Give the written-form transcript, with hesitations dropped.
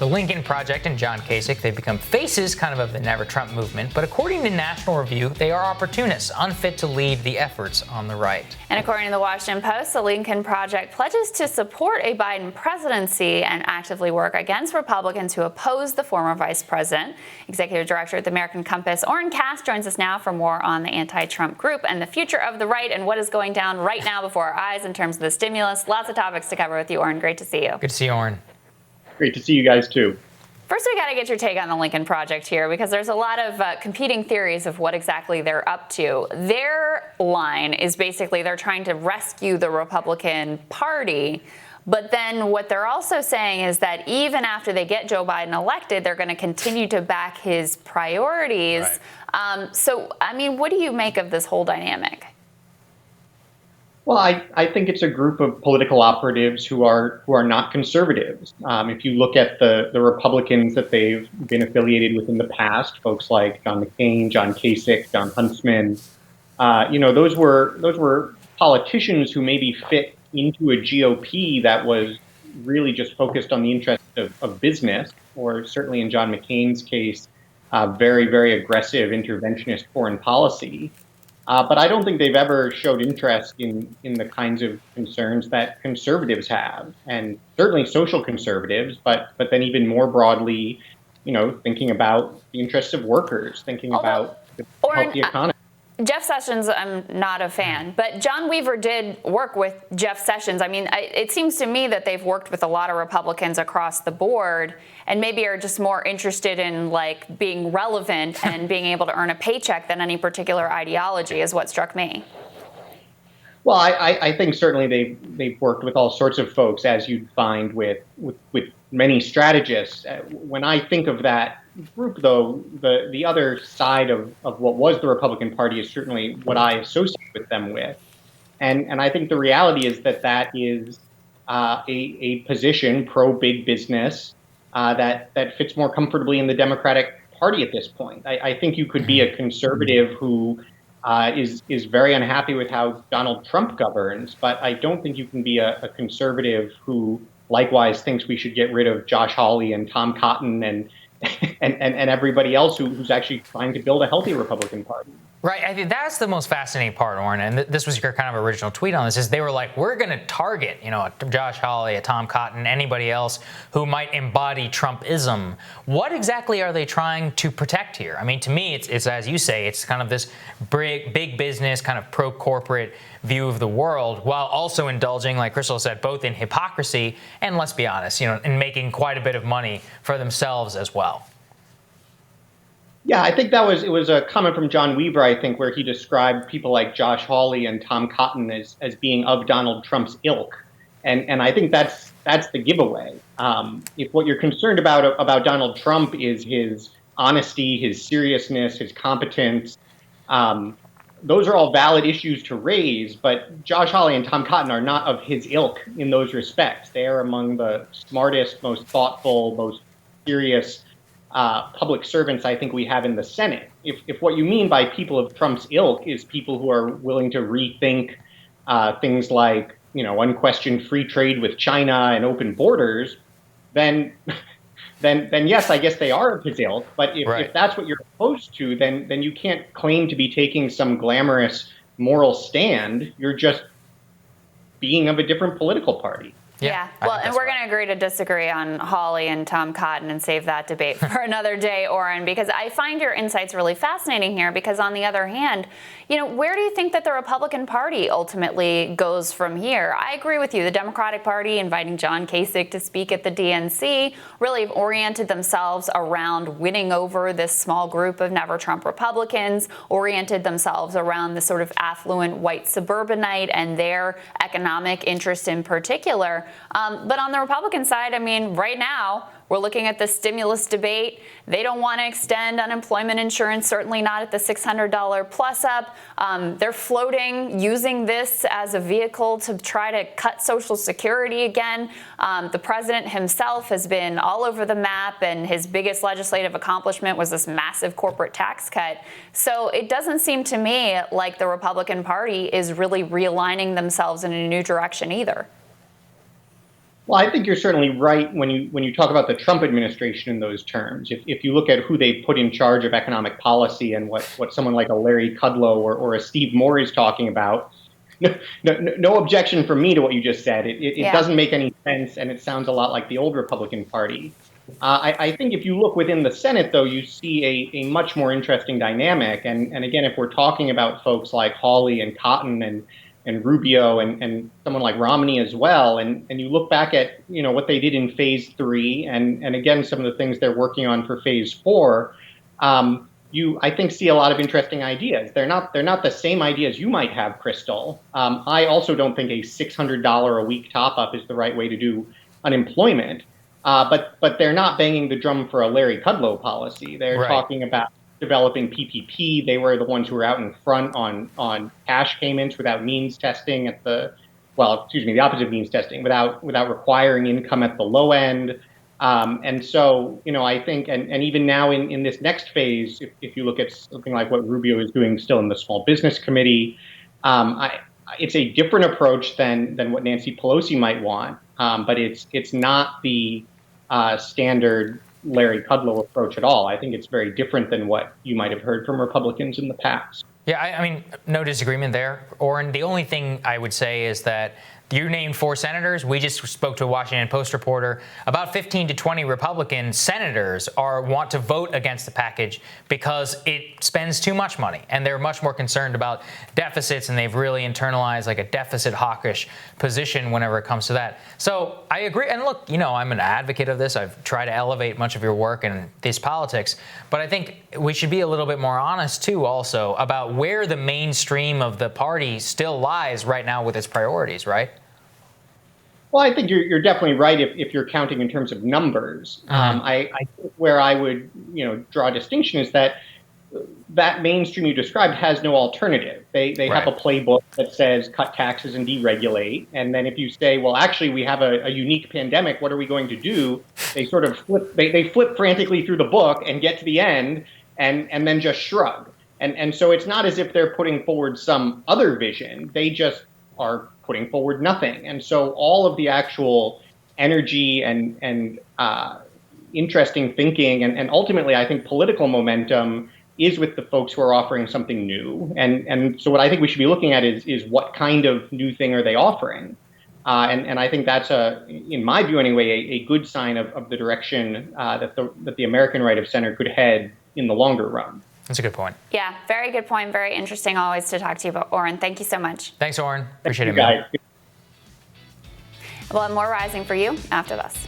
The Lincoln Project and John Kasich, they've become faces kind of the Never Trump movement, but according to National Review, they are opportunists, unfit to lead the efforts on the right. And according to the Washington Post, the Lincoln Project pledges to support a Biden presidency and actively work against Republicans who oppose the former vice president. Executive Director at the American Compass, Oren Cass, joins us now for more on the anti-Trump group and the future of the right and what is going down right now before our eyes in terms of the stimulus. Lots of topics to cover with you, Oren. Great to see you. Good to see you, Oren. Great to see you guys, too. First, we got to get your take on the Lincoln Project here, because there's a lot of competing theories of what exactly they're up to. Their line is basically they're trying to rescue the Republican Party. But then what they're also saying is that even after they get Joe Biden elected, they're going to continue to back his priorities. Right. What do you make of this whole dynamic? Well, I think it's a group of political operatives who are not conservatives. If you look at the Republicans that they've been affiliated with in the past, folks like John McCain, John Kasich, John Huntsman, those were politicians who maybe fit into a GOP that was really just focused on the interests of business, or certainly in John McCain's case, very, very aggressive interventionist foreign policy. But I don't think they've ever showed interest in the kinds of concerns that conservatives have, and certainly social conservatives, but then even more broadly, thinking about the interests of workers, thinking about the healthy economy. Jeff Sessions, I'm not a fan, but John Weaver did work with Jeff Sessions. It seems to me that they've worked with a lot of Republicans across the board and maybe are just more interested in being relevant and being able to earn a paycheck than any particular ideology is what struck me. Well, I think certainly they've worked with all sorts of folks, as you'd find with many strategists. When I think of that group, though, the other side of what was the Republican Party is certainly what I associate with them with. And I think the reality is that is a position pro-big business that fits more comfortably in the Democratic Party at this point. I think you could be a conservative who is very unhappy with how Donald Trump governs, but I don't think you can be a conservative who likewise thinks we should get rid of Josh Hawley and Tom Cotton and everybody else who's actually trying to build a healthy Republican Party. Right. I think that's the most fascinating part, Oren. And this was your kind of original tweet on this, is they were like, we're going to target, a Josh Hawley, a Tom Cotton, anybody else who might embody Trumpism. What exactly are they trying to protect here? To me, it's as you say, it's kind of this big business, kind of pro-corporate view of the world, while also indulging, like Crystal said, both in hypocrisy and, let's be honest, in making quite a bit of money for themselves as well. Yeah, I think it was a comment from John Weaver, I think, where he described people like Josh Hawley and Tom Cotton as being of Donald Trump's ilk. And I think that's the giveaway. If what you're concerned about Donald Trump is his honesty, his seriousness, his competence, those are all valid issues to raise. But Josh Hawley and Tom Cotton are not of his ilk in those respects. They are among the smartest, most thoughtful, most serious public servants I think we have in the Senate. If what you mean by people of Trump's ilk is people who are willing to rethink things like, unquestioned free trade with China and open borders, then yes, I guess they are of his ilk. But if that's what you're opposed to, then you can't claim to be taking some glamorous moral stand. You're just being of a different political party. Yeah. Well, and we're going to agree to disagree on Hawley and Tom Cotton and save that debate for another day, Oren, because I find your insights really fascinating here, because on the other hand, where do you think that the Republican Party ultimately goes from here? I agree with you. The Democratic Party inviting John Kasich to speak at the DNC really have oriented themselves around winning over this small group of Never Trump Republicans, oriented themselves around the sort of affluent white suburbanite and their economic interest in particular. But on the Republican side, right now, we're looking at the stimulus debate. They don't want to extend unemployment insurance, certainly not at the $600 plus up. They're floating, using this as a vehicle to try to cut Social Security again. The president himself has been all over the map, and his biggest legislative accomplishment was this massive corporate tax cut. So it doesn't seem to me like the Republican Party is really realigning themselves in a new direction either. Well, I think you're certainly right when you talk about the Trump administration in those terms. If you look at who they put in charge of economic policy and what someone like a Larry Kudlow or a Steve Moore is talking about, no objection from me to what you just said. It doesn't make any sense, and it sounds a lot like the old Republican Party. I think if you look within the Senate, though, you see a much more interesting dynamic. And again, if we're talking about folks like Hawley and Cotton and Rubio and someone like Romney as well, and you look back at what they did in phase 3 and again some of the things they're working on for phase 4, you I think see a lot of interesting ideas. They're not the same ideas you might have, Crystal. I also don't think a $600 a week top up is the right way to do unemployment. But they're not banging the drum for a Larry Kudlow policy. They're talking about developing PPP. They were the ones who were out in front on cash payments without means testing the opposite of means testing, without requiring income at the low end. And so, I think, and even now in this next phase, if you look at something like what Rubio is doing still in the Small Business Committee, it's a different approach than what Nancy Pelosi might want. But it's not the standard Larry Kudlow approach at all. I think it's very different than what you might have heard from Republicans in the past. Yeah, I mean, no disagreement there, Oren. The only thing I would say is that you named 4 senators. We just spoke to a Washington Post reporter. About 15 to 20 Republican senators want to vote against the package because it spends too much money, and they're much more concerned about deficits, and they've really internalized like a deficit hawkish position whenever it comes to that. So I agree. And look, I'm an advocate of this. I've tried to elevate much of your work in this politics, but I think we should be a little bit more honest too, also about where the mainstream of the party still lies right now with its priorities, right? Well, I think you're definitely right if you're counting in terms of numbers. I think where I would draw a distinction is that mainstream you described has no alternative. They have a playbook that says cut taxes and deregulate, and then if you say, well, actually we have a unique pandemic, what are we going to do? They sort of flip frantically through the book and get to the end and then just shrug. And so it's not as if they're putting forward some other vision. They just are putting forward nothing. And so all of the actual energy and interesting thinking and ultimately, I think, political momentum is with the folks who are offering something new. And so what I think we should be looking at is what kind of new thing are they offering? And I think that's, in my view anyway, a good sign of the direction that the American right of center could head in the longer run. That's a good point. Yeah, very good point. Very interesting always to talk to you about, Oren. Thank you so much. Thanks, Oren. Appreciate it, guys. We'll have more Rising for you after this.